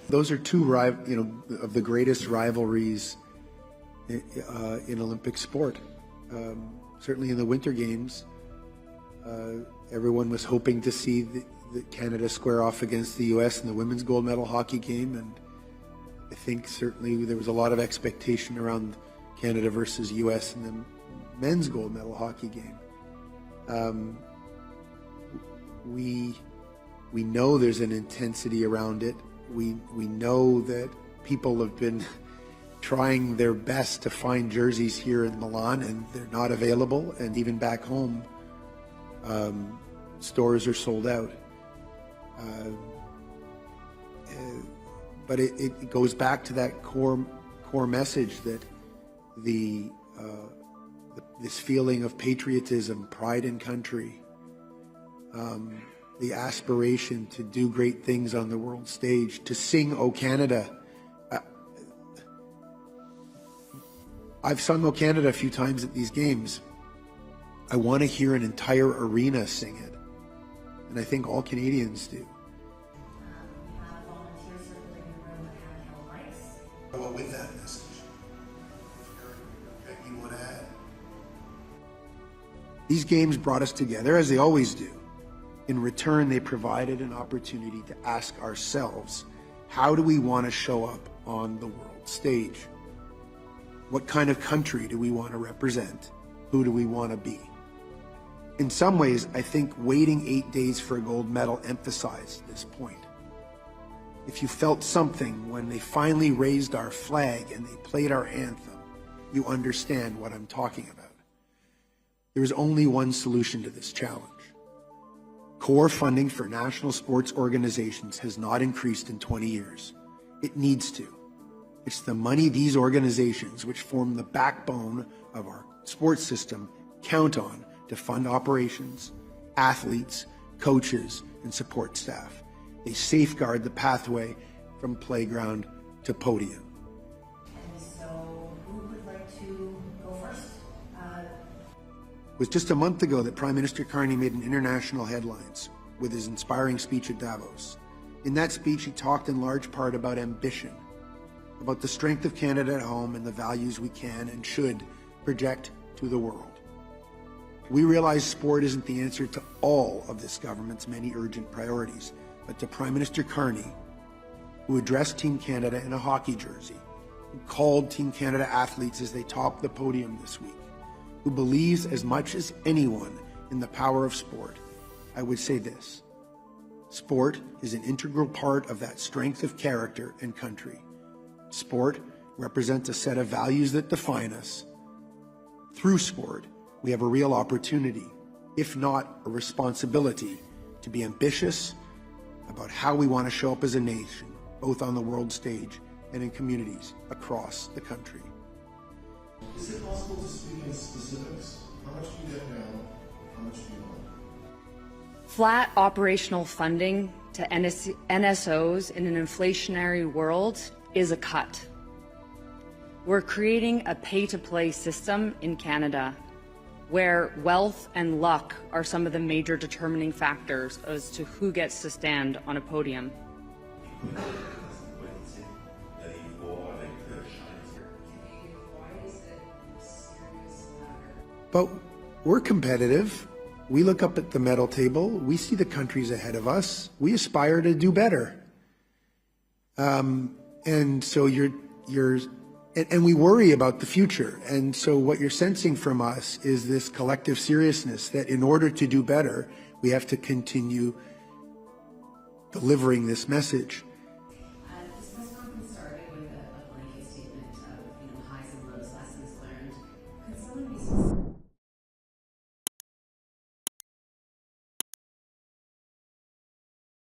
Those are two, of the greatest rivalries in Olympic sport. Certainly in the Winter Games, everyone was hoping to see the Canada square off against the U.S. in the women's gold medal hockey game, and I think certainly there was a lot of expectation around Canada versus U.S. in the men's gold medal hockey game. We know there's an intensity around it. We know that people have been trying their best to find jerseys here in Milan, and they're not available. And even back home, stores are sold out. But it goes back to that core message that this feeling of patriotism, pride in country, the aspiration to do great things on the world stage, to sing "O Canada." I've sung "O Canada" a few times at these games. I want to hear an entire arena sing it, and I think all Canadians do. Well, with that message, you want to add? These games brought us together, as they always do. In return, they provided an opportunity to ask ourselves, how do we want to show up on the world stage? What kind of country do we want to represent? Who do we want to be? In some ways, I think waiting 8 days for a gold medal emphasized this point. If you felt something when they finally raised our flag and they played our anthem, you understand what I'm talking about. There is only one solution to this challenge. Core funding for national sports organizations has not increased in 20 years. It needs to. It's the money these organizations, which form the backbone of our sports system, count on to fund operations, athletes, coaches, and support staff. They safeguard the pathway from playground to podium. And so, who would like to go first? It was just a month ago that Prime Minister Carney made an international headlines with his inspiring speech at Davos. In that speech, he talked in large part about ambition, about the strength of Canada at home and the values we can and should project to the world. We realize sport isn't the answer to all of this government's many urgent priorities, but to Prime Minister Carney, who addressed Team Canada in a hockey jersey, who called Team Canada athletes as they topped the podium this week, who believes as much as anyone in the power of sport, I would say this: sport is an integral part of that strength of character and country. Sport represents a set of values that define us. Through sport, we have a real opportunity, if not a responsibility, to be ambitious about how we want to show up as a nation, both on the world stage and in communities across the country. Is it possible to speak in specifics? How much do you get now? How much do you want? Flat operational funding to NSOs in an inflationary world is a cut. We're creating a pay-to-play system in Canada where wealth and luck are some of the major determining factors as to who gets to stand on a podium. But we're competitive. We look up at the medal table. We see the countries ahead of us. We aspire to do better. And so and we worry about the future. And so what you're sensing from us is this collective seriousness that in order to do better, we have to continue delivering this message.